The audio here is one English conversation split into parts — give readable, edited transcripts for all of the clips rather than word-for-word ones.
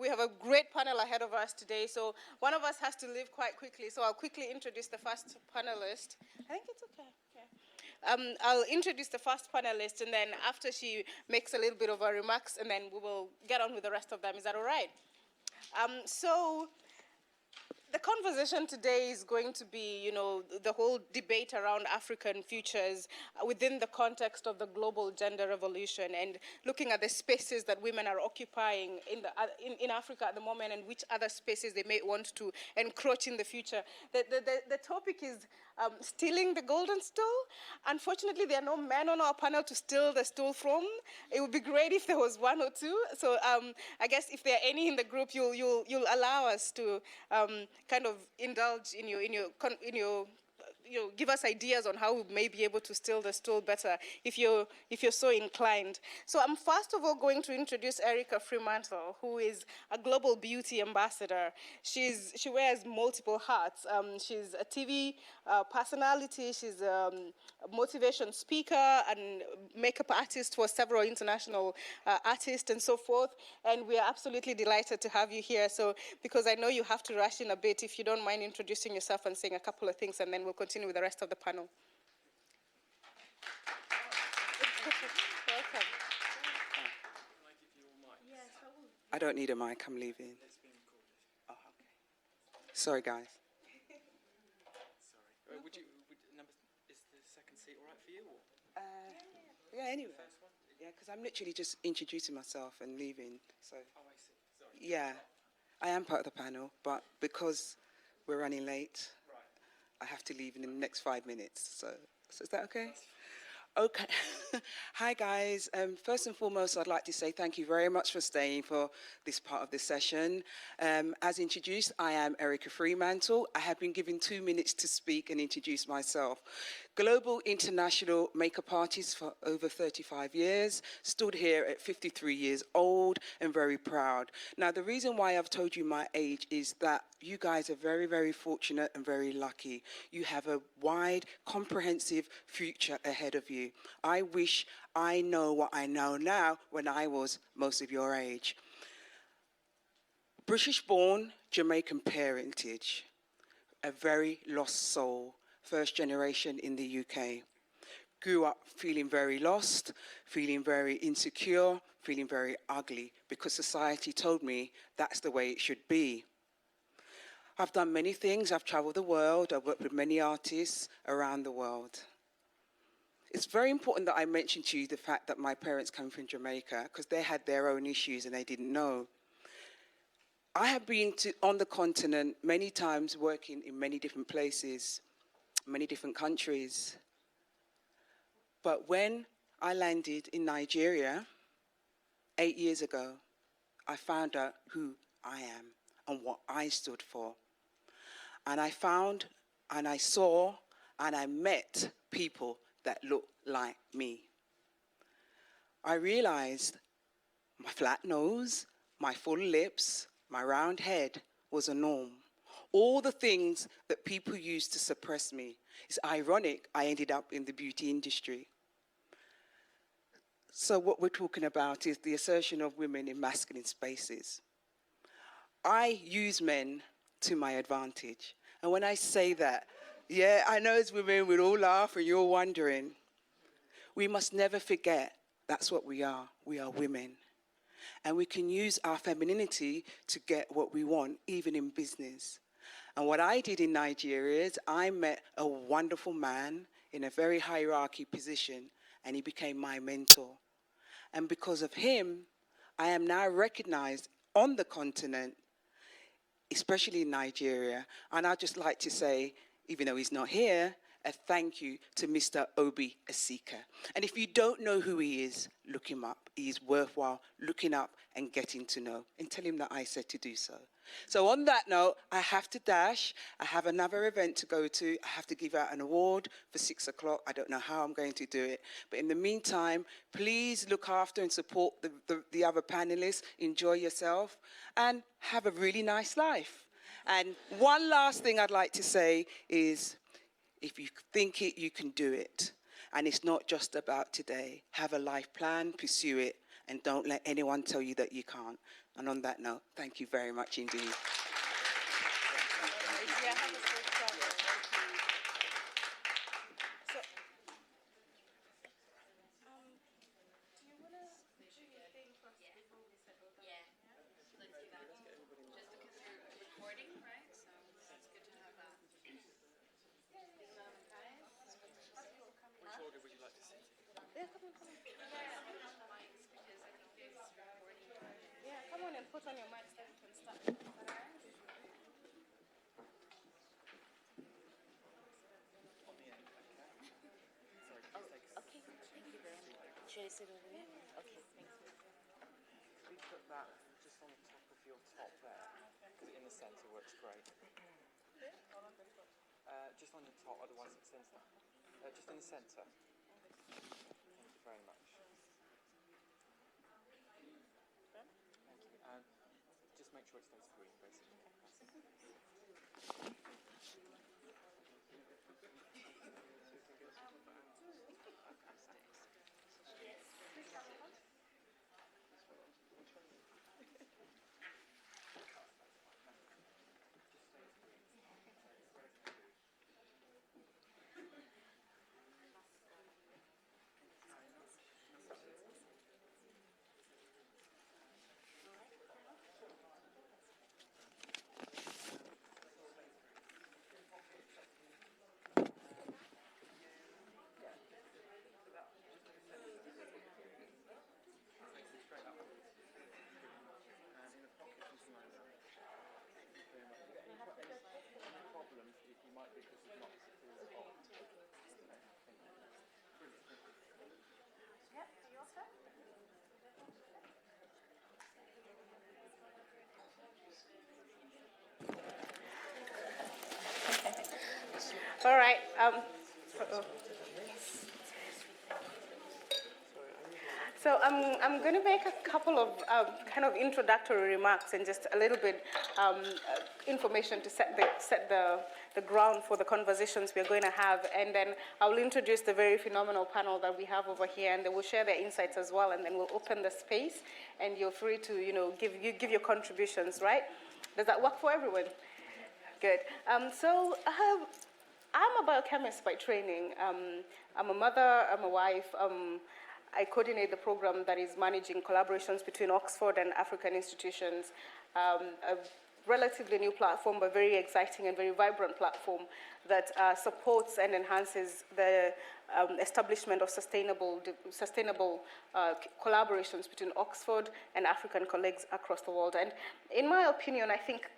we have a great panel ahead of us today. So one of us has to leave quite quickly. So I'll quickly introduce the first panelist. I think it's okay. I'll introduce the first panelist, and then after she makes a little bit of her remarks, and then we will get on with the rest of them. Is that all right? So the conversation today is going to be, you know, the whole debate around African futures within the context of the global gender revolution, and looking at the spaces that women are occupying in Africa at the moment, and which other spaces they may want to encroach in the future. The topic is stealing the golden stool. Unfortunately, there are no men on our panel to steal the stool from. It would be great if there was one or two. So I guess if there are any in the group, you'll allow us to kind of indulge in your give us ideas on how we may be able to steal the stool better if you're so inclined. So I'm first of all going to introduce Eryca Freemantle, who is a global beauty ambassador. She wears multiple hats. She's a TV personality. She's a motivation speaker and makeup artist for several international artists and so forth. And we are absolutely delighted to have you here. So because I know you have to rush in a bit, if you don't mind introducing yourself and saying a couple of things, and then we'll continue with the rest of the panel. Welcome. I don't need a mic, I'm leaving. Oh, okay. Sorry, guys. Sorry. Is the second seat all right for you? Or? Yeah, anyway. Yeah, because I'm literally just introducing myself and leaving. So. Oh, I see. Sorry. Yeah, I am part of the panel, but because we're running late, I have to leave in the next 5 minutes. So is that okay? Okay. Hi, guys. First and foremost, I'd like to say thank you very much for staying for this part of the session. As introduced, I am Eryca Freemantle. I have been given 2 minutes to speak and introduce myself. Global international makeup artist for over 35 years, stood here at 53 years old and very proud. Now, the reason why I've told you my age is that you guys are very, very fortunate and very lucky. You have a wide, comprehensive future ahead of you. I wish I know what I know now when I was most of your age. British-born, Jamaican parentage, a very lost soul, first generation in the UK. Grew up feeling very lost, feeling very insecure, feeling very ugly, because society told me that's the way it should be. I've done many things. I've traveled the world. I've worked with many artists around the world. It's very important that I mention to you the fact that my parents come from Jamaica, because they had their own issues and they didn't know. I have been on the continent many times, working in many different places, many different countries. But when I landed in Nigeria 8 years ago, I found out who I am and what I stood for. And I found, and I saw, and I met people that looked like me. I realized my flat nose, my full lips, my round head was a norm. All the things that people used to suppress me. It's ironic I ended up in the beauty industry. So what we're talking about is the assertion of women in masculine spaces. I use men to my advantage. And when I say that, yeah, I know as women we'll all laugh and you're wondering. We must never forget that's what we are. We are women. And we can use our femininity to get what we want, even in business. And what I did in Nigeria is I met a wonderful man in a very hierarchy position, and he became my mentor. And because of him, I am now recognized on the continent, especially in Nigeria. And I'd just like to say, even though he's not here, a thank you to Mr. Obi Asika. And if you don't know who he is, look him up. He is worthwhile looking up and getting to know. And tell him that I said to do so. So on that note, I have to dash. I have another event to go to. I have to give out an award for 6 o'clock. I don't know how I'm going to do it. But in the meantime, please look after and support the other panelists. Enjoy yourself and have a really nice life. And one last thing I'd like to say is, if you think it, you can do it. And it's not just about today. Have a life plan, pursue it, and don't let anyone tell you that you can't. And on that note, thank you very much indeed. Yeah, have a safe travel. So, do you want to do your thing first before we settle down? Yeah, let's do that. Just because you're recording, right? So it's good to have that. Which order would you like to sit in? Yeah, come on, come on. Yeah, come on and put on your mic so we can start. On the end, okay. Sorry, please take Okay, thank you very much. Should I sit over there? Okay, thanks. Can we put that just on the top of your top there? Because in the centre works great. Just on your top, otherwise it sends that. Just in the centre. Thank you very much. Thank you. And just make sure it stays green, basically. All right. So I'm going to make a couple of kind of introductory remarks and just a little bit information to set the ground for the conversations we're going to have, and then I will introduce the very phenomenal panel that we have over here, and they will share their insights as well, and then we'll open the space, and you're free to give your contributions. Right? Does that work for everyone? Good. So I'm a biochemist by training. I'm a mother. I'm a wife. I coordinate the program that is managing collaborations between Oxford and African institutions, a relatively new platform, but very exciting and very vibrant platform that supports and enhances the establishment of sustainable collaborations between Oxford and African colleagues across the world. And in my opinion, I think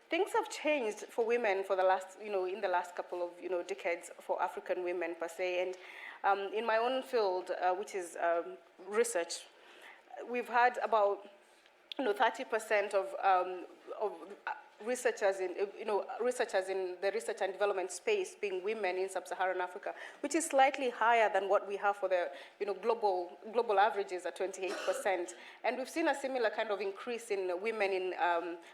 things have changed for women for the last, in the last couple of, decades for African women per se. And in my own field, which is research, we've had about 30% of researchers in the research and development space being women in sub-Saharan Africa, which is slightly higher than what we have for the global averages at 28%. And we've seen a similar kind of increase in women in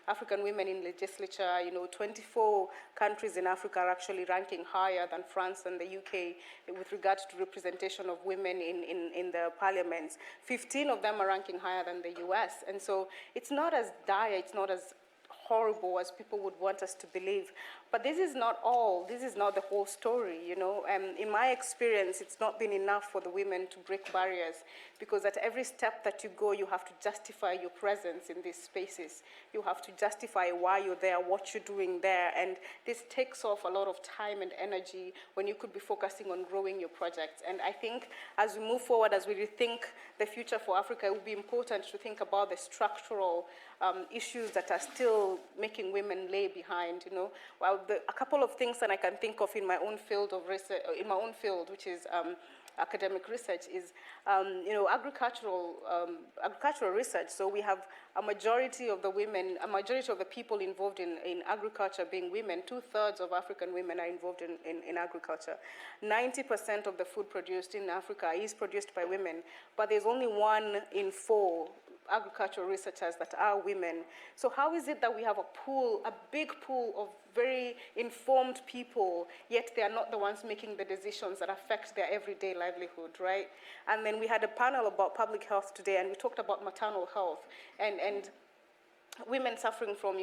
African women in legislature. 24 countries in Africa are actually ranking higher than France and the UK with regards to representation of women in the parliaments. 15 of them are ranking higher than the US. And so it's not as dire, it's not as horrible as people would want us to believe. But this is not all. This is not the whole story, In my experience, it's not been enough for the women to break barriers, because at every step that you go, you have to justify your presence in these spaces. You have to justify why you're there, what you're doing there, and this takes off a lot of time and energy when you could be focusing on growing your projects. And I think as we move forward, as we rethink the future for Africa, it will be important to think about the structural issues that are still making women lay behind, Well, a couple of things that I can think of in my own field of research, which is academic research, is agricultural research. So we have a majority of the people involved in agriculture being women. 2/3 of African women are involved in agriculture. 90% of the food produced in Africa is produced by women, but there's only 1 in 4 agricultural researchers that are women. So how is it that we have a big pool of very informed people, yet they are not the ones making the decisions that affect their everyday livelihood, right? And then we had a panel about public health today, and we talked about maternal health and women suffering from,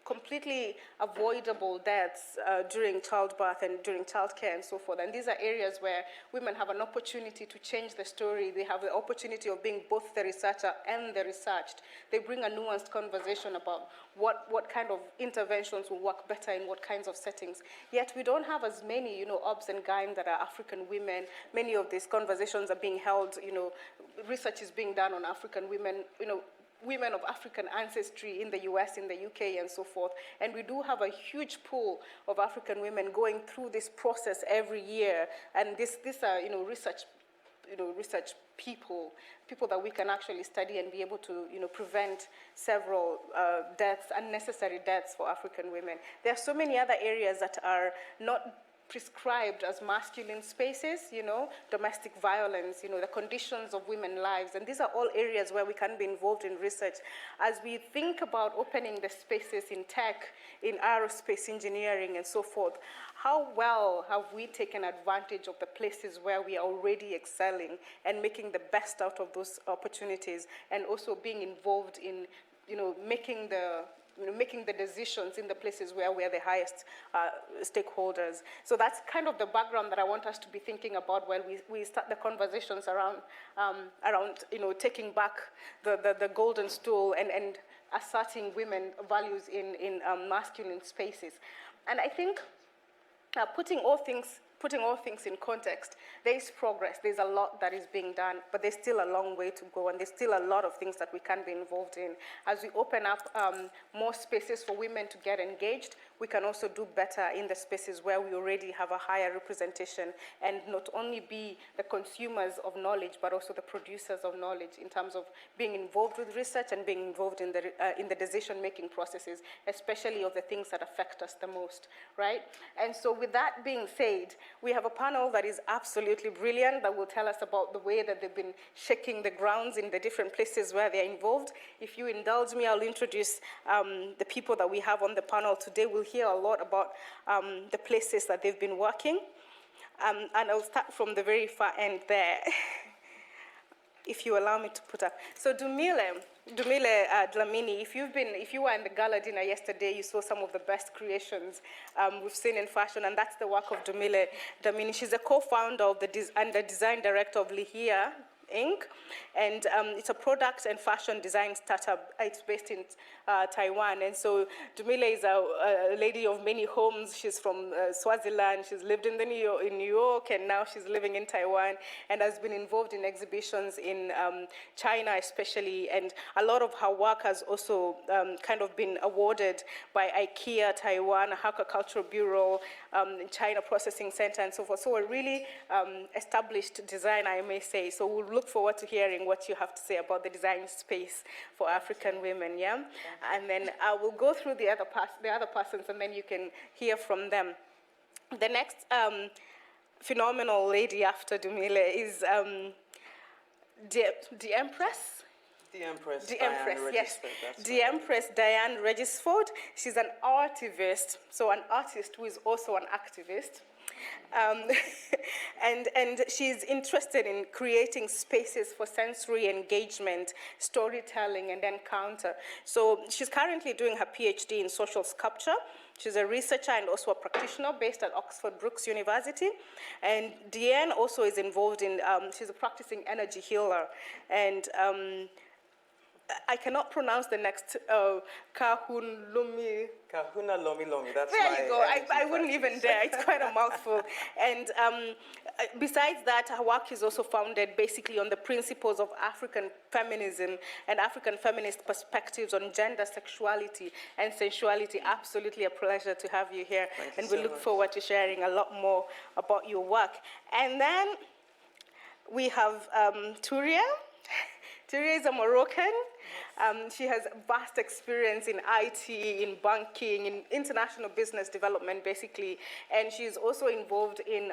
completely avoidable deaths during childbirth and during childcare and so forth. And these are areas where women have an opportunity to change the story. They have the opportunity of being both the researcher and the researched. They bring a nuanced conversation about what kind of interventions will work better in what kinds of settings. Yet we don't have as many, obs and gyne that are African women. Many of these conversations are being held, research is being done on African women, women of African ancestry in the US, in the UK, and so forth. And we do have a huge pool of African women going through this process every year. And these are, research people that we can actually study and be able to, prevent several deaths, unnecessary deaths for African women. There are so many other areas that are not prescribed as masculine spaces, domestic violence, the conditions of women's lives. And these are all areas where we can be involved in research. As we think about opening the spaces in tech, in aerospace engineering, and so forth, how well have we taken advantage of the places where we are already excelling and making the best out of those opportunities, and also being involved in, making the decisions in the places where we are the highest stakeholders. So that's kind of the background that I want us to be thinking about while we start the conversations around taking back the golden stool and asserting women values in masculine spaces. And I think putting all things in context, there is progress. There's a lot that is being done, but there's still a long way to go, and there's still a lot of things that we can be involved in. As we open up more spaces for women to get engaged, we can also do better in the spaces where we already have a higher representation, and not only be the consumers of knowledge, but also the producers of knowledge in terms of being involved with research and being involved in the decision-making processes, especially of the things that affect us the most, right? And so with that being said, we have a panel that is absolutely brilliant that will tell us about the way that they've been shaking the grounds in the different places where they're involved. If you indulge me, I'll introduce the people that we have on the panel today. We'll hear a lot about the places that they've been working. And I'll start from the very far end there, if you allow me to put up. So Dumile Dlamini, if you were in the gala dinner yesterday, you saw some of the best creations we've seen in fashion, and that's the work of Dumile Dlamini. She's a co-founder of and the design director of Lihia Inc. And it's a product and fashion design startup. It's based in Taiwan. And so Dumile is a lady of many homes. She's from Swaziland. She's lived in New York, and now she's living in Taiwan, and has been involved in exhibitions in China especially. And a lot of her work has also kind of been awarded by IKEA Taiwan, Hakka Cultural Bureau, China Processing Center, and so forth. So a really established designer, I may say. So we'll look forward to hearing what you have to say about the design space for African women, yeah? And then I will go through the other persons, and then you can hear from them. The next phenomenal lady after Dumile is D-Empress. D-Empress, D-Empress, Dianne yes. Regisford, D-Empress Dianne Regisford. She's an artivist, so an artist who is also an activist. And she's interested in creating spaces for sensory engagement, storytelling, and encounter. So she's currently doing her PhD in social sculpture. She's a researcher and also a practitioner based at Oxford Brookes University. And Dianne also is involved in, she's a practicing energy healer. And I cannot pronounce the next Kahuna Lomi Lomi, that's there you go. I wouldn't even dare. It's quite a mouthful. And besides that, her work is also founded basically on the principles of African feminism and African feminist perspectives on gender, sexuality, and sensuality. Absolutely a pleasure to have you here. And we look forward to sharing a lot more about your work. And then we have Touria. Touria is a Moroccan. She has vast experience in IT, in banking, in international business development, basically. And she's also involved in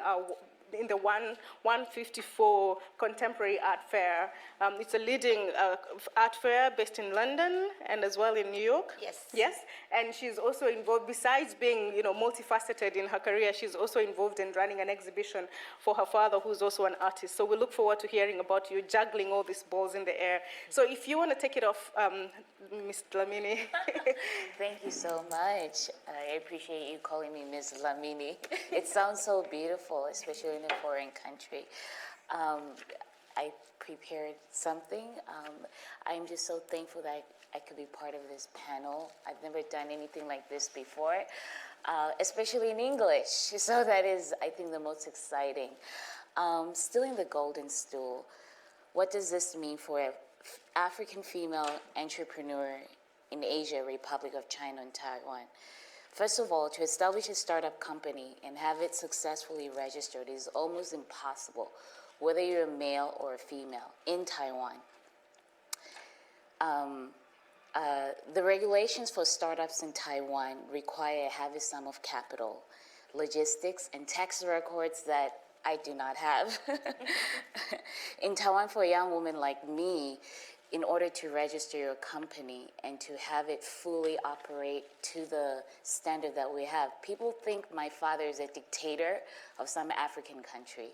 in the 154 Contemporary Art Fair. It's a leading art fair based in London and as well in New York. Yes. Yes, and she's also involved, besides being, multifaceted in her career, she's also involved in running an exhibition for her father, who's also an artist. So we look forward to hearing about you juggling all these balls in the air. So if you want to take it off, Ms. Dlamini. Thank you so much. I appreciate you calling me Ms. Dlamini. It sounds so beautiful, especially in a foreign country. I prepared something. I'm just so thankful that I could be part of this panel. I've never done anything like this before, especially in English. So that is, I think, the most exciting. Still in the Golden Stool, what does this mean for an African female entrepreneur in Asia, Republic of China, and Taiwan? First of all, to establish a startup company and have it successfully registered is almost impossible, whether you're a male or a female, in Taiwan. The regulations for startups in Taiwan require a heavy sum of capital, logistics, and tax records that I do not have. In Taiwan, for a young woman like me, in order to register your company and to have it fully operate to the standard that we have, people think my father is a dictator of some African country.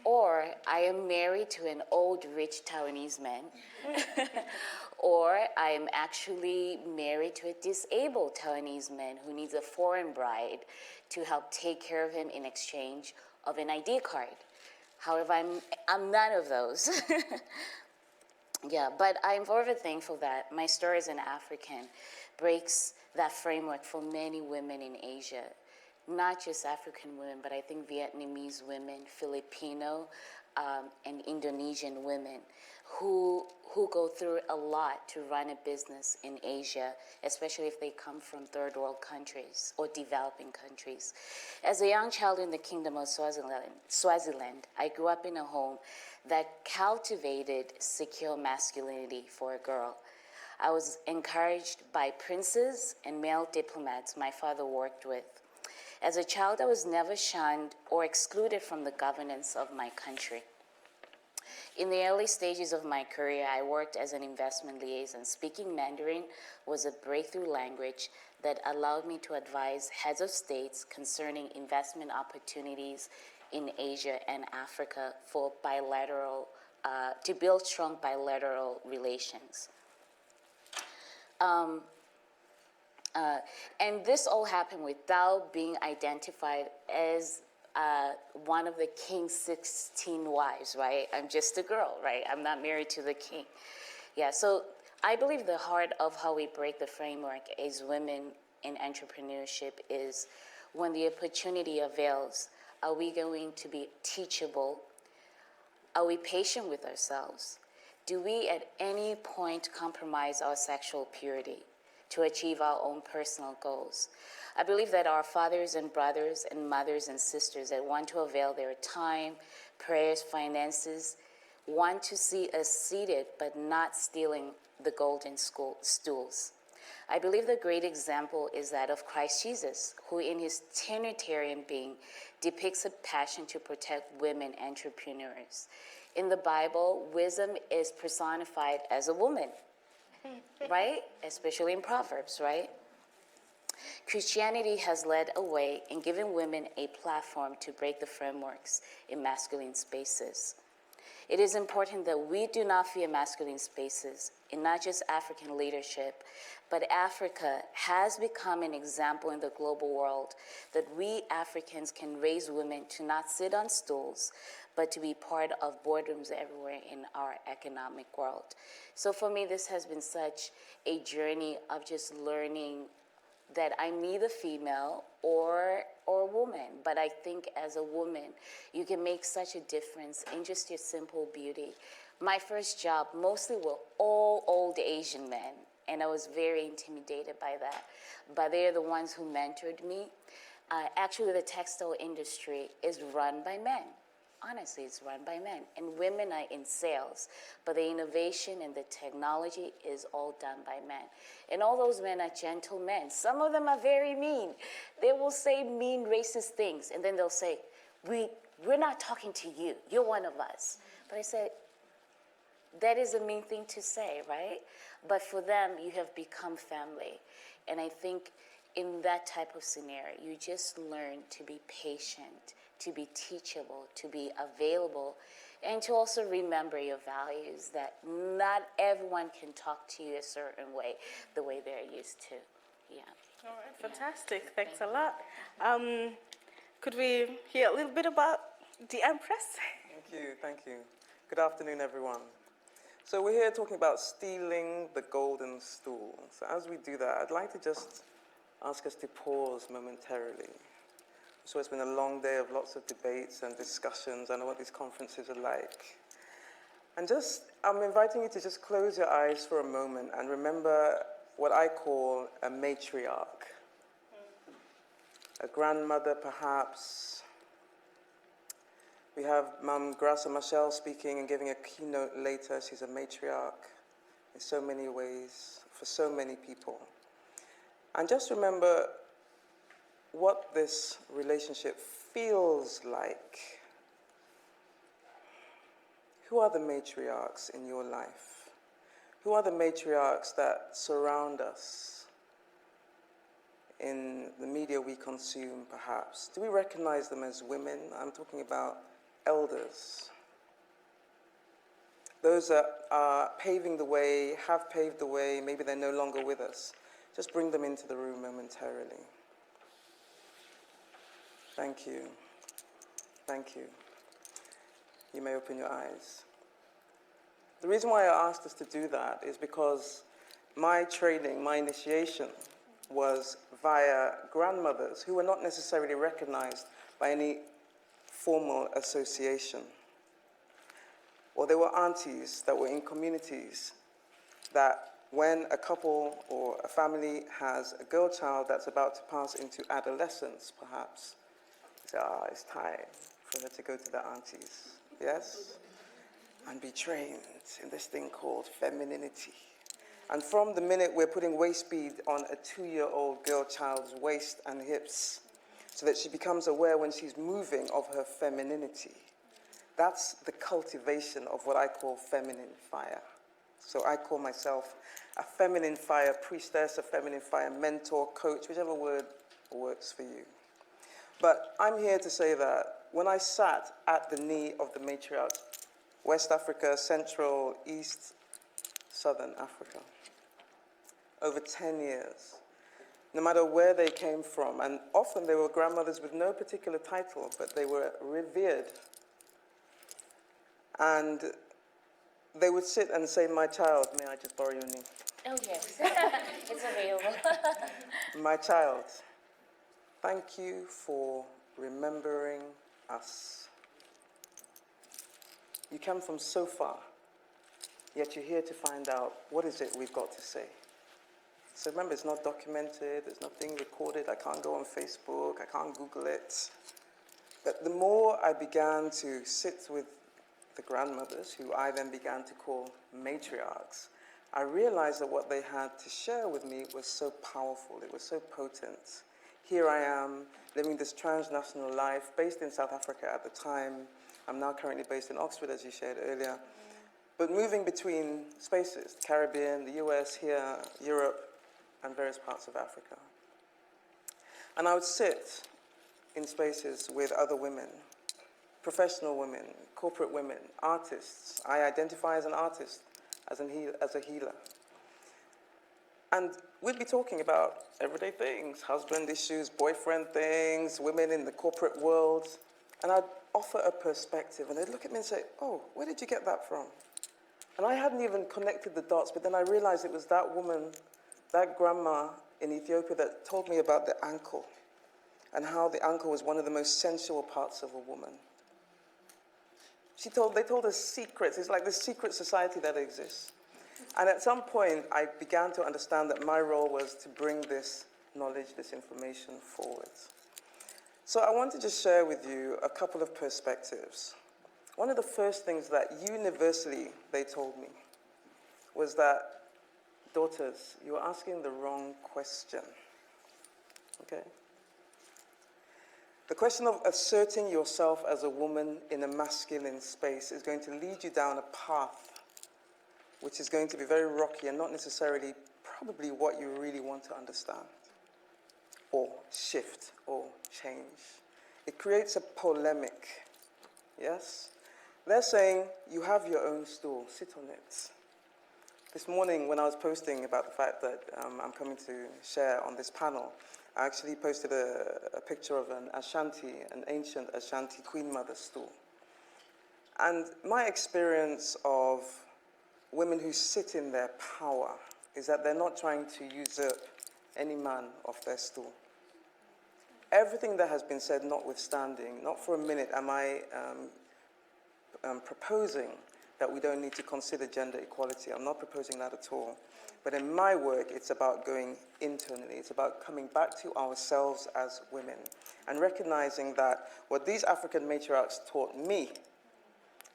Or I am married to an old, rich Taiwanese man. Or I am actually married to a disabled Taiwanese man who needs a foreign bride to help take care of him in exchange of an ID card. However, I'm none of those. Yeah, but I'm forever thankful that my story as an African breaks that framework for many women in Asia. Not just African women, but I think Vietnamese women, Filipino, and Indonesian women who go through a lot to run a business in Asia, especially if they come from third world countries or developing countries. As a young child in the Kingdom of Swaziland, I grew up in a home that cultivated secure masculinity for a girl. I was encouraged by princes and male diplomats my father worked with. As a child, I was never shunned or excluded from the governance of my country. In the early stages of my career, I worked as an investment liaison. Speaking Mandarin was a breakthrough language that allowed me to advise heads of states concerning investment opportunities in Asia and Africa for bilateral, to build strong bilateral relations. And this all happened without being identified as one of the king's 16 wives, right? I'm just a girl, right? I'm not married to the king. Yeah, so I believe the heart of how we break the framework as women in entrepreneurship is when the opportunity avails, are we going to be teachable? Are we patient with ourselves? Do we at any point compromise our sexual purity to achieve our own personal goals? I believe that our fathers and brothers and mothers and sisters that want to avail their time, prayers, finances, want to see us seated but not stealing the golden stools. I believe the great example is that of Christ Jesus, who in his Trinitarian being depicts a passion to protect women entrepreneurs. In the Bible, wisdom is personified as a woman, right? Especially in Proverbs, right? Christianity has led a way in giving women a platform to break the frameworks in masculine spaces. It is important that we do not fear masculine spaces in not just African leadership, but Africa has become an example in the global world that we Africans can raise women to not sit on stools, but to be part of boardrooms everywhere in our economic world. So for me, this has been such a journey of just learning that I'm neither female or woman, but I think as a woman, you can make such a difference in just your simple beauty. My first job mostly were all old Asian men, and I was very intimidated by that. But they're the ones who mentored me. Actually, the textile industry is run by men. Honestly, it's run by men. And women are in sales, but the innovation and the technology is all done by men. And all those men are gentle men. Some of them are very mean. They will say mean, racist things, and then they'll say, we we're not talking to you. You're one of us. But I said, that is a mean thing to say, right? But for them, you have become family. And I think in that type of scenario, you just learn to be patient, to be teachable, to be available, and to also remember your values, that not everyone can talk to you a certain way, the way they're used to. Yeah. All right, fantastic. Thanks a lot. Could we hear a little bit about D-Empress? Thank you. Good afternoon, everyone. So we're here talking about stealing the golden stool. So as we do that, I'd like to just ask us to pause momentarily. So it's been a long day of lots of debates and discussions. I know what these conferences are like. And I'm inviting you to just close your eyes for a moment and remember what I call a matriarch. A grandmother, perhaps. We have Mam Graça Machel speaking and giving a keynote later. She's a matriarch in so many ways, for so many people. And just remember what this relationship feels like. Who are the matriarchs in your life? Who are the matriarchs that surround us in the media we consume, perhaps? Do we recognize them as women? I'm talking about elders. Those that are paving the way, have paved the way, maybe they're no longer with us. Just bring them into the room momentarily. Thank you. Thank you. You may open your eyes. The reason why I asked us to do that is because my training, my initiation, was via grandmothers who were not necessarily recognized by any formal association. Or they were aunties that were in communities that when a couple or a family has a girl child that's about to pass into adolescence, perhaps, they say, it's time for her to go to the aunties, yes? And be trained in this thing called femininity. And from the minute we're putting waist bead on a 2-year-old girl child's waist and hips, so that she becomes aware when she's moving of her femininity. That's the cultivation of what I call feminine fire. So I call myself a feminine fire priestess, a feminine fire mentor, coach, whichever word works for you. But I'm here to say that when I sat at the knee of the matriarch, West Africa, Central, East, Southern Africa, over 10 years, no matter where they came from, and often they were grandmothers with no particular title, but they were revered. And they would sit and say, my child, may I just borrow your knee? Oh, yes. It's available. My child, thank you for remembering us. You come from so far, yet you're here to find out what is it we've got to say. So remember, it's not documented, there's nothing recorded, I can't go on Facebook, I can't Google it. But the more I began to sit with the grandmothers, who I then began to call matriarchs, I realized that what they had to share with me was so powerful, it was so potent. Here I am, living this transnational life, based in South Africa at the time. I'm now currently based in Oxford, as you shared earlier. But moving between spaces, the Caribbean, the US, here, Europe, and various parts of Africa. And I would sit in spaces with other women, professional women, corporate women, artists. I identify as an artist, as a healer. And we'd be talking about everyday things, husband issues, boyfriend things, women in the corporate world. And I'd offer a perspective, and they'd look at me and say, oh, where did you get that from? And I hadn't even connected the dots, but then I realized it was that woman, that grandma in Ethiopia, that told me about the ankle and how the ankle was one of the most sensual parts of a woman. They told us secrets. It's like this secret society that exists. And at some point, I began to understand that my role was to bring this knowledge, this information forward. So I want to just share with you a couple of perspectives. One of the first things that universally they told me was that, daughters, you are asking the wrong question, okay? The question of asserting yourself as a woman in a masculine space is going to lead you down a path which is going to be very rocky and not necessarily probably what you really want to understand or shift or change. It creates a polemic, yes? They're saying, you have your own stool, sit on it. This morning when I was posting about the fact that I'm coming to share on this panel, I actually posted a picture of an Ashanti, an ancient Ashanti Queen Mother stool. And my experience of women who sit in their power is that they're not trying to usurp any man off their stool. Everything that has been said notwithstanding, not for a minute am I proposing that we don't need to consider gender equality. I'm not proposing that at all. But in my work, it's about going internally. It's about coming back to ourselves as women and recognizing that what these African matriarchs taught me,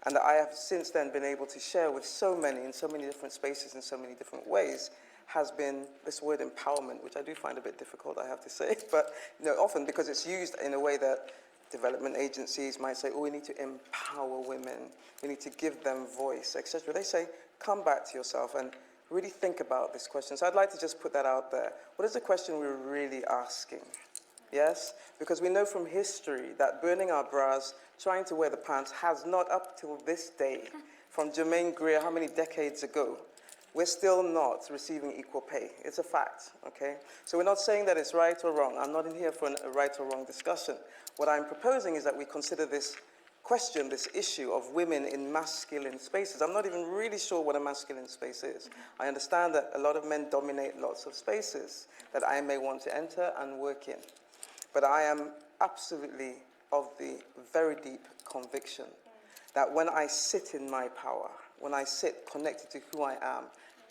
and that I have since then been able to share with so many, in so many different spaces, in so many different ways, has been this word empowerment, which I do find a bit difficult, I have to say, but often because it's used in a way that development agencies might say, oh, we need to empower women, we need to give them voice, etc. They say, come back to yourself and really think about this question. So I'd like to just put that out there. What is the question we're really asking? Yes? Because we know from history that burning our bras, trying to wear the pants, has not up till this day, from Germaine Greer, how many decades ago, we're still not receiving equal pay. It's a fact, okay? So we're not saying that it's right or wrong. I'm not in here for a right or wrong discussion. What I'm proposing is that we consider this question, this issue of women in masculine spaces. I'm not even really sure what a masculine space is. I understand that a lot of men dominate lots of spaces that I may want to enter and work in. But I am absolutely of the very deep conviction that when I sit in my power, when I sit connected to who I am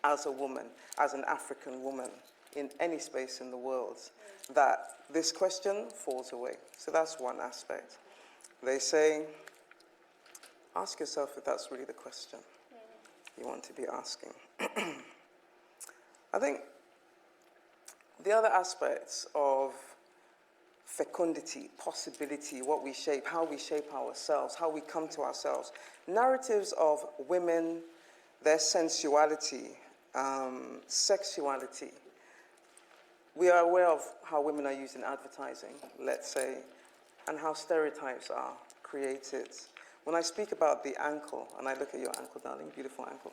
as a woman, as an African woman, in any space in the world, that this question falls away. So that's one aspect. They say, ask yourself if that's really the question you want to be asking. I think the other aspects of fecundity, possibility, what we shape, how we shape ourselves, how we come to ourselves, narratives of women, their sensuality, sexuality. We are aware of how women are used in advertising, let's say, and how stereotypes are created. When I speak about the ankle, and I look at your ankle, darling, beautiful ankle,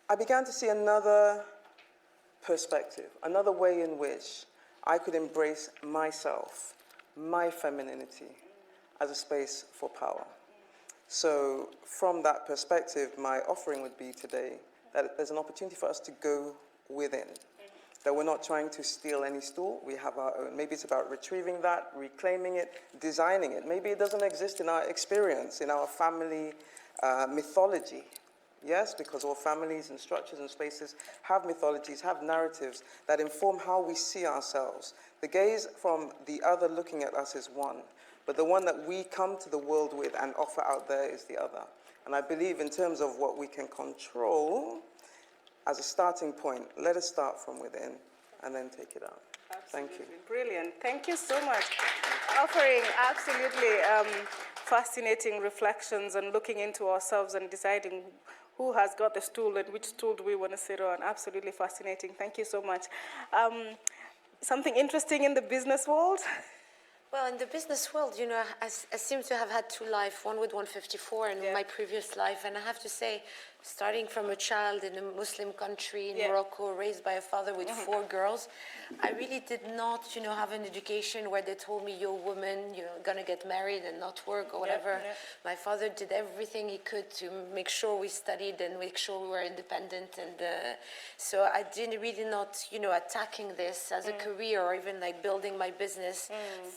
I began to see another perspective, another way in which I could embrace myself, my femininity, as a space for power. So from that perspective, my offering would be today that there's an opportunity for us to go within, that we're not trying to steal any stool, we have our own. Maybe it's about retrieving that, reclaiming it, designing it. Maybe it doesn't exist in our experience, in our family mythology. Yes, because all families and structures and spaces have mythologies, have narratives that inform how we see ourselves. The gaze from the other looking at us is one, but the one that we come to the world with and offer out there is the other. And I believe in terms of what we can control, as a starting point, let us start from within and then take it out. Absolutely. Thank you. Brilliant. Thank you so much. Offering absolutely fascinating reflections and looking into ourselves and deciding who has got the stool and which stool do we want to sit on. Absolutely fascinating. Thank you so much. Something interesting in the business world? Well, in the business world, I seem to have had two lives, one with 154 and my previous life. And I have to say, starting from a child in a Muslim country in Morocco, raised by a father with 4 girls, I really did not, have an education where they told me, you're a woman, you're going to get married and not work or whatever. My father did everything he could to make sure we studied and make sure we were independent. And so I didn't really not, attacking this as a career or even like building my business,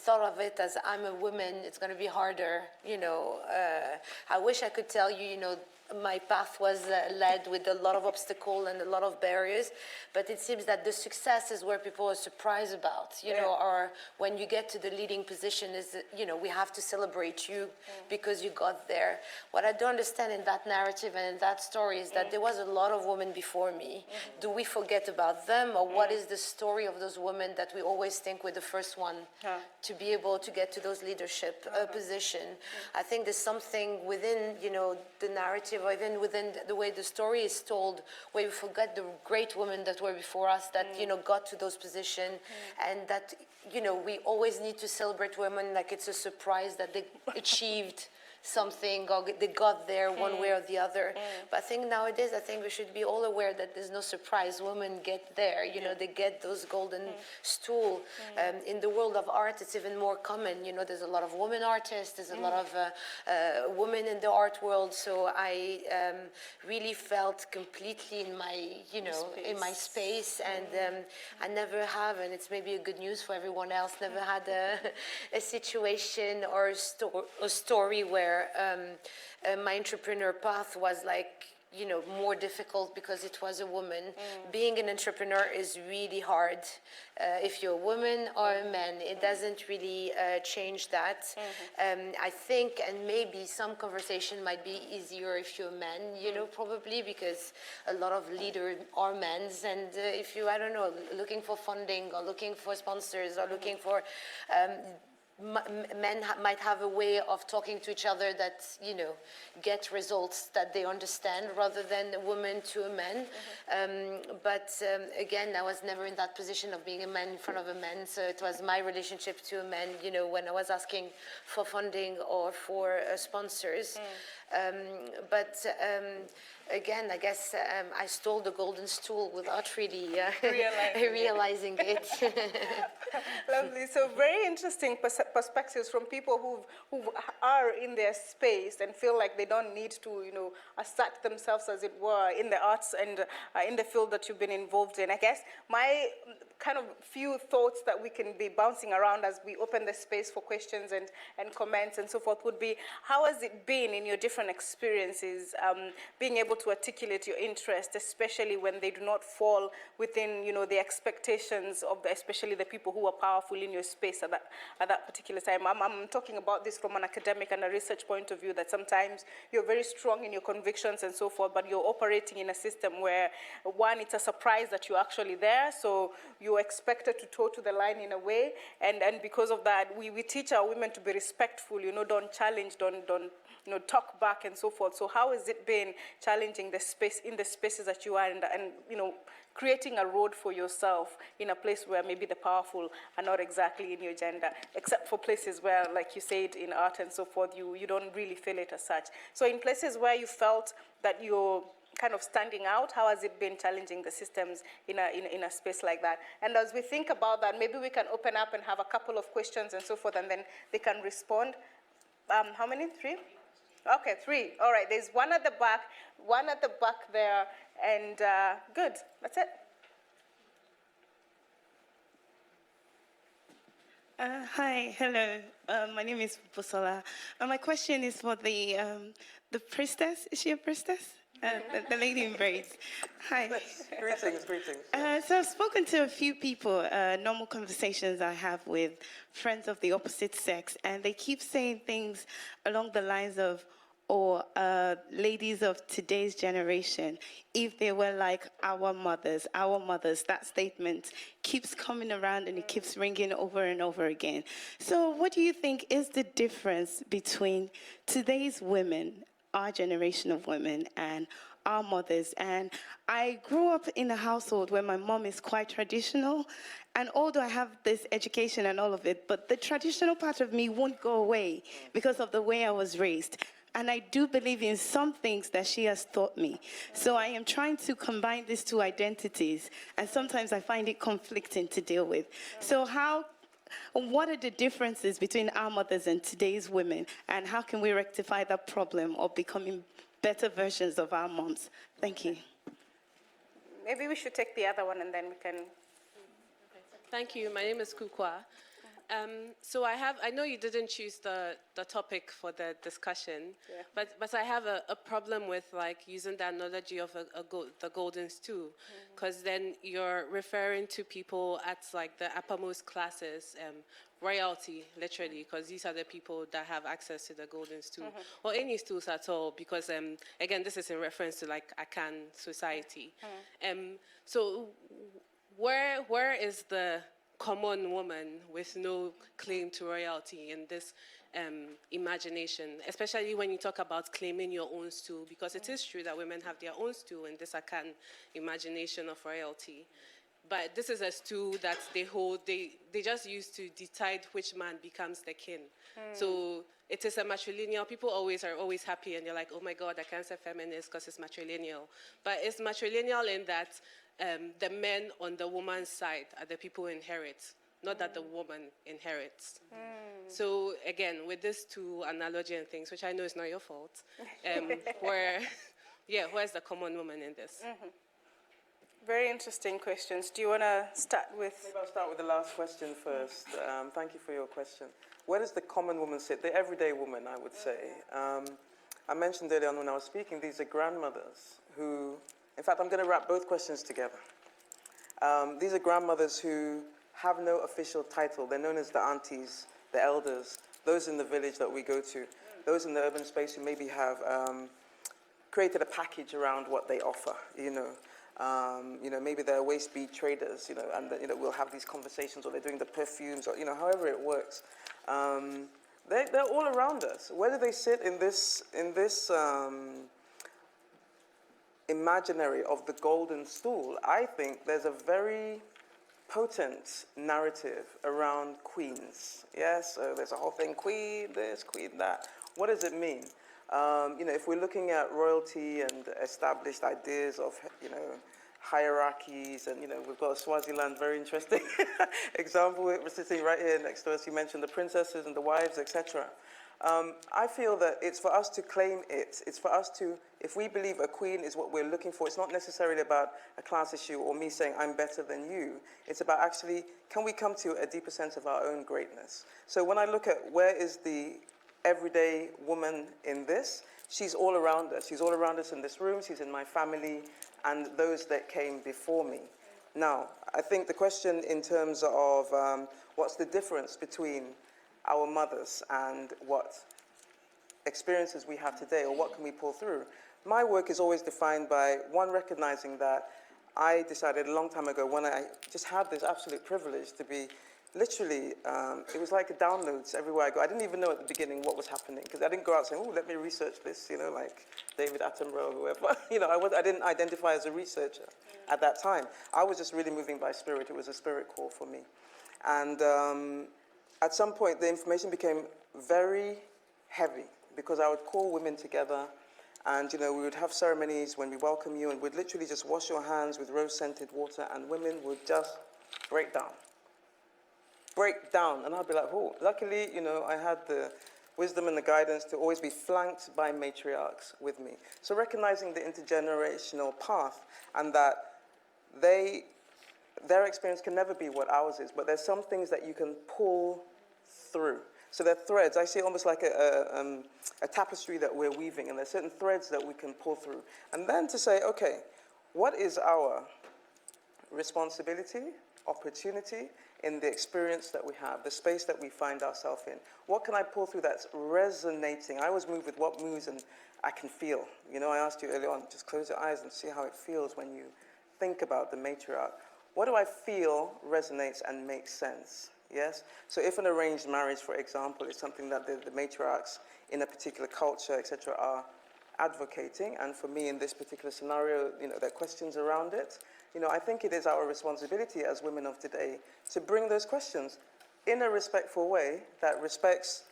thought of it as I'm a woman, it's going to be harder, I wish I could tell you, my path was led with a lot of obstacles and a lot of barriers, but it seems that the success is where people are surprised about, you know, or when you get to the leading position is, you know, we have to celebrate you because you got there. What I don't understand in that narrative and in that story is that there was a lot of women before me. Do we forget about them, or what is the story of those women that we always think we're the first one to be able to get to those leadership position? I think there's something within, you know, the narrative, or even within the way the story is told, where we forget the great women that were before us, that, you know, got to those positions, and that, you know, we always need to celebrate women like it's a surprise that they achieved something, or they got there one way or the other. But I think nowadays, I think we should be all aware that there's no surprise. Women get there, you know, they get those golden stool. In the world of art, it's even more common. You know, there's a lot of women artists, there's a lot of women in the art world. So I really felt completely in my, you know, in my space. And I never have, and it's maybe a good news for everyone else, never had a situation or a story where my entrepreneur path was like, you know, more difficult because it was a woman. Being an entrepreneur is really hard. If you're a woman or a man, it doesn't really change that. I think, and maybe some conversation might be easier if you're a man, you know, probably because a lot of leaders are men. And if you, I don't know, looking for funding or looking for sponsors or looking for men might have a way of talking to each other that, you know, get results that they understand rather than a woman to a man. But again, I was never in that position of being a man in front of a man. So it was my relationship to a man, you know, when I was asking for funding or for sponsors. Again, I guess I stole the golden stool without really realizing it. Lovely. So very interesting perspectives from people who are in their space and feel like they don't need to, you know, assert themselves, as it were, in the arts and in the field that you've been involved in. I guess my kind of few thoughts that we can be bouncing around as we open the space for questions and comments and so forth would be, how has it been in your different experiences being able to articulate your interest, especially when they do not fall within, you know, the expectations of especially the people who are powerful in your space at that particular time. I'm talking about this from an academic and a research point of view, that sometimes you're very strong in your convictions and so forth, but you're operating in a system where, one, it's a surprise that you're actually there, so you're expected to toe to the line in a way, and because of that, we teach our women to be respectful, you know, don't challenge, don't you know, talk back and so forth. So how has it been challenging the space, in the spaces that you are, and you know, creating a road for yourself in a place where maybe the powerful are not exactly in your gender, except for places where, like you said, in art and so forth, you don't really feel it as such. So in places where you felt that you're kind of standing out, how has it been challenging the systems in a space like that? And as we think about that, maybe we can open up and have a couple of questions and so forth, and then they can respond. How many? 3? Okay, 3. All right, there's one at the back there, and good, that's it. Hi, hello. My name is Busola. My question is for the priestess. Is she a priestess? The lady in braids. Hi. Greetings. So I've spoken to a few people, normal conversations I have with friends of the opposite sex, and they keep saying things along the lines of, or ladies of today's generation, if they were like our mothers, that statement keeps coming around and it keeps ringing over and over again. So what do you think is the difference between today's women, our generation of women, and our mothers? And I grew up in a household where my mom is quite traditional, and although I have this education and all of it, but the traditional part of me won't go away because of the way I was raised. And I do believe in some things that she has taught me. So I am trying to combine these two identities, and sometimes I find it conflicting to deal with. So what are the differences between our mothers and today's women, and how can we rectify that problem of becoming better versions of our moms? Thank you. Maybe we should take the other one and then we can. Thank you. My name is Kukwa. So I know you didn't choose the topic for the discussion, but I have a problem with like using the analogy of the Golden Stool, because then you're referring to people at like the uppermost classes, royalty, literally, because these are the people that have access to the Golden Stool, or any stools at all, because again, this is in reference to like Akan society. So where is the common woman with no claim to royalty in this imagination, especially when you talk about claiming your own stool, because it is true that women have their own stool in this Akan imagination of royalty. But this is a stool that they hold, they just use to decide which man becomes the king. So it is a matrilineal. People are always happy and they're like, oh my God, I can't say feminist because it's matrilineal. But it's matrilineal in that the men on the woman's side are the people who inherit, not that the woman inherits. So again, with this two analogy and things, which I know is not your fault, where's the common woman in this? Very interesting questions. Do you want to start with? Maybe I'll start with the last question first. Thank you for your question. Where does the common woman sit? The everyday woman, I would say. I mentioned earlier on when I was speaking, these are grandmothers who, in fact, I'm going to wrap both questions together. These are grandmothers who have no official title. They're known as the aunties, the elders, those in the village that we go to, those in the urban space who maybe have created a package around what they offer, maybe they're waist bead traders, and we'll have these conversations, or they're doing the perfumes, or however it works. They're all around us. Where do they sit in this imaginary of the Golden Stool? I think there's a very potent narrative around queens. Yes, so there's a whole thing, queen this, queen that. What does it mean? If we're looking at royalty and established ideas of, hierarchies, and, we've got a Swaziland, very interesting example. We're sitting right here next to us. You mentioned the princesses and the wives, etc. I feel that it's for us to claim it. It's for us to, if we believe a queen is what we're looking for, it's not necessarily about a class issue or me saying I'm better than you. It's about actually, can we come to a deeper sense of our own greatness? So when I look at where is the everyday woman in this, she's all around us. She's all around us in this room. She's in my family and those that came before me. Now, I think the question in terms of what's the difference between our mothers and what experiences we have today, or what can we pull through? My work is always defined by, one, recognizing that I decided a long time ago, when I just had this absolute privilege to be literally, it was like downloads everywhere I go. I didn't even know at the beginning what was happening, because I didn't go out saying, oh, let me research this, like David Attenborough or whoever. I didn't identify as a researcher at that time. I was just really moving by spirit. It was a spirit call for me. And at some point, the information became very heavy, because I would call women together, and we would have ceremonies when we welcome you, and we'd literally just wash your hands with rose-scented water, and women would just break down. And I'd be like, oh, luckily, I had the wisdom and the guidance to always be flanked by matriarchs with me. So recognizing the intergenerational path, and that their experience can never be what ours is, but there's some things that you can pull through. So they're threads. I see it almost like a tapestry that we're weaving, and there's certain threads that we can pull through. And then to say, okay, what is our responsibility, opportunity in the experience that we have, the space that we find ourselves in? What can I pull through that's resonating? I always move with what moves and I can feel. I asked you earlier on, just close your eyes and see how it feels when you think about the matriarch. What do I feel resonates and makes sense? Yes? So if an arranged marriage, for example, is something that the matriarchs in a particular culture, etc., are advocating, and for me in this particular scenario, there are questions around it, I think it is our responsibility as women of today to bring those questions in a respectful way that respects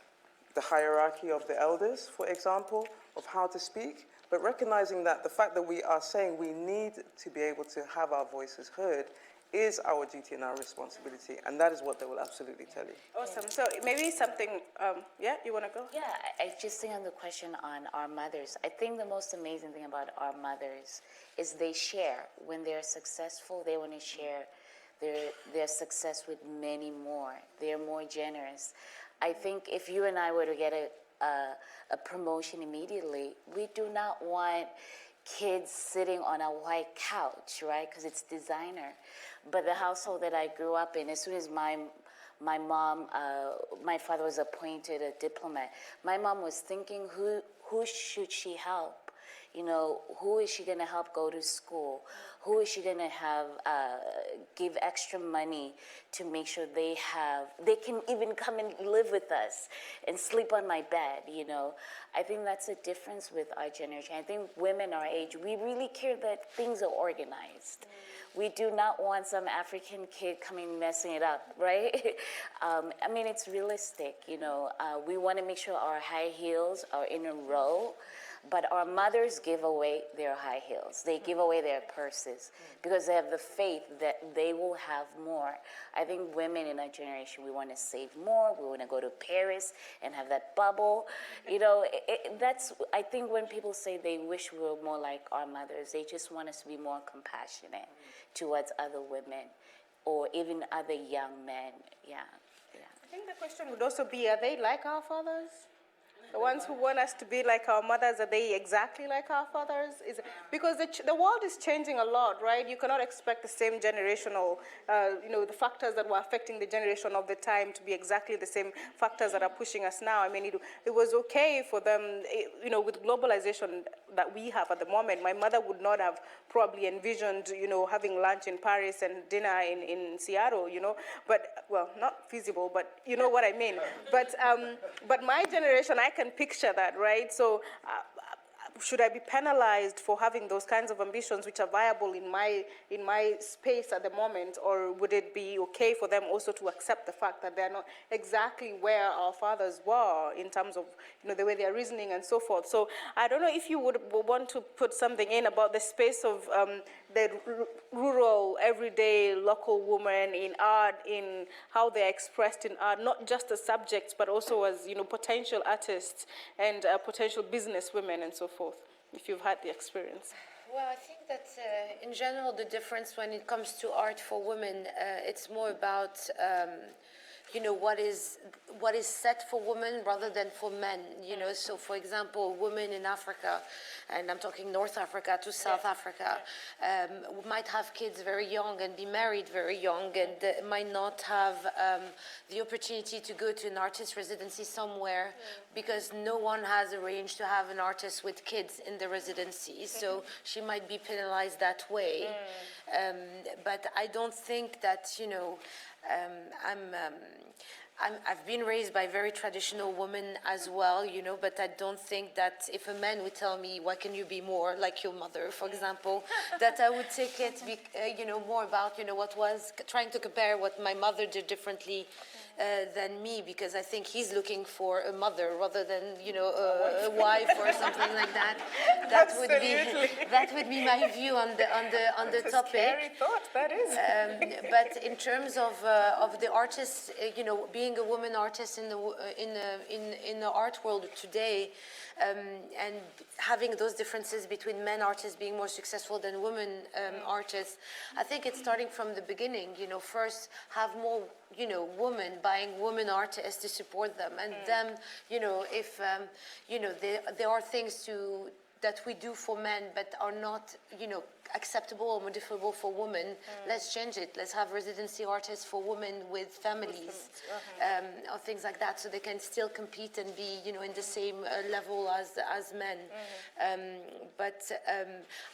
the hierarchy of the elders, for example, of how to speak, but recognizing that the fact that we are saying we need to be able to have our voices heard is our duty and our responsibility, and that is what they will absolutely tell you. Awesome. So maybe something, you want to go? Yeah, I just think on the question on our mothers, I think the most amazing thing about our mothers is they share. When they're successful, they want to share their success with many more. They're more generous. I think if you and I were to get a promotion immediately, we do not want kids sitting on a white couch, right? Because it's designer. But the household that I grew up in, as soon as my mom, my father was appointed a diplomat, my mom was thinking, who should she help? You know, who is she going to help go to school? Who is she going to have give extra money to make sure they can even come and live with us and sleep on my bed, you know? I think that's a difference with our generation. I think women our age, we really care that things are organized. We do not want some African kid coming messing it up, right? I mean, it's realistic, you know. We want to make sure our high heels are in a row, but our mothers give away their high heels. They give away their purses because they have the faith that they will have more. I think women in our generation, we want to save more. We want to go to Paris and have that bubble. You know, that's, I think when people say they wish we were more like our mothers, they just want us to be more compassionate towards other women or even other young men. Yeah. I think the question would also be, are they like our fathers? The ones who want us to be like our mothers, are they exactly like our fathers? Because the world is changing a lot, right? You cannot expect the same generational, the factors that were affecting the generation of the time to be exactly the same factors that are pushing us now. I mean, it was okay for them, with globalization that we have at the moment. My mother would not have probably envisioned, having lunch in Paris and dinner in Seattle, but, well, not feasible, but you know what I mean. But my generation, I can picture that, right? So should I be penalized for having those kinds of ambitions which are viable in my space at the moment, or would it be okay for them also to accept the fact that they're not exactly where our fathers were in terms of the way they're reasoning and so forth? So I don't know if you would want to put something in about the space of the rural, everyday, local woman in art, in how they're expressed in art, not just as subjects, but also as potential artists and potential business women and so forth, if you've had the experience. Well, I think that in general, the difference when it comes to art for women, it's more about what is set for women rather than for men. So for example, women in Africa, and I'm talking North Africa to South Africa, might have kids very young and be married very young, and might not have the opportunity to go to an artist residency somewhere because no one has arranged to have an artist with kids in the residency. So she might be penalized that way. But I don't think that, I've been raised by very traditional women as well, but I don't think that if a man would tell me, why can you be more like your mother, for example, that I would take it, more about, what was trying to compare what my mother did differently than me, because I think he's looking for a mother rather than, a wife or something like that. That would be my view on the topic. A scary thought, that is. But in terms of the artists, being a woman artist in the art world today, and having those differences between men artists being more successful than women artists, I think it's starting from the beginning. First have more, women buying women artists to support them, and them, if there are things that we do for men but are not, acceptable or modifiable for women, let's change it. Let's have residency artists for women with families, or things like that, so they can still compete and be, in the same level as men. But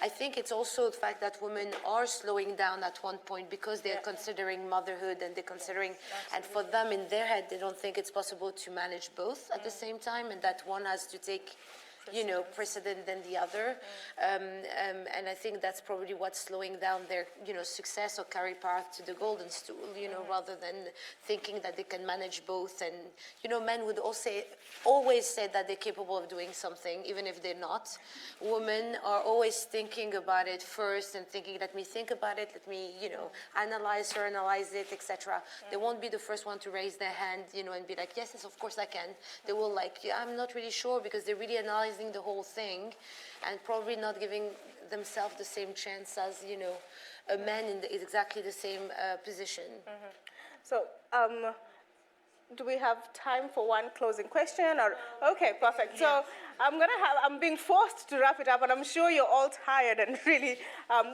I think it's also the fact that women are slowing down at one point because they're considering motherhood, and they're considering, and for them in their head, they don't think it's possible to manage both at the same time, and that one has to take precedent than the other, and I think that's probably what's slowing down their, success or career path to the Golden Stool, rather than thinking that they can manage both. And, men would always say that they're capable of doing something, even if they're not. Women are always thinking about it first and thinking, let me think about it, let me, analyze it, etc. They won't be the first one to raise their hand, and be like, yes, of course I can. They will I'm not really sure, because they're really analyzing the whole thing and probably not giving themselves the same chance as a man in exactly the same position. So, do we have time for one closing question? Or okay, perfect. So I'm being forced to wrap it up, and I'm sure you're all tired and really.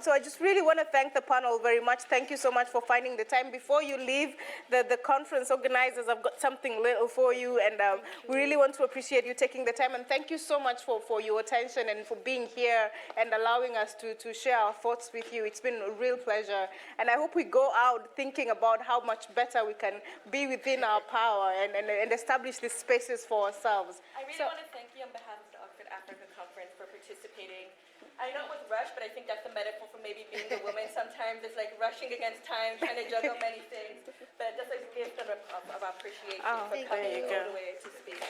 So I just really want to thank the panel very much. Thank you so much for finding the time. Before you leave, the conference organizers, I've got something little for you, and we really want to appreciate you taking the time. And thank you so much for your attention and for being here and allowing us to share our thoughts with you. It's been a real pleasure, and I hope we go out thinking about how much better we can be within our power and establish these spaces for ourselves. I really want to thank you on behalf of the Oxford Africa Conference for participating. I know it was rushed, but I think that's the metaphor for maybe being a woman. Sometimes it's like rushing against time, trying to juggle many things. But that's a gift of appreciation for coming all the way to speak.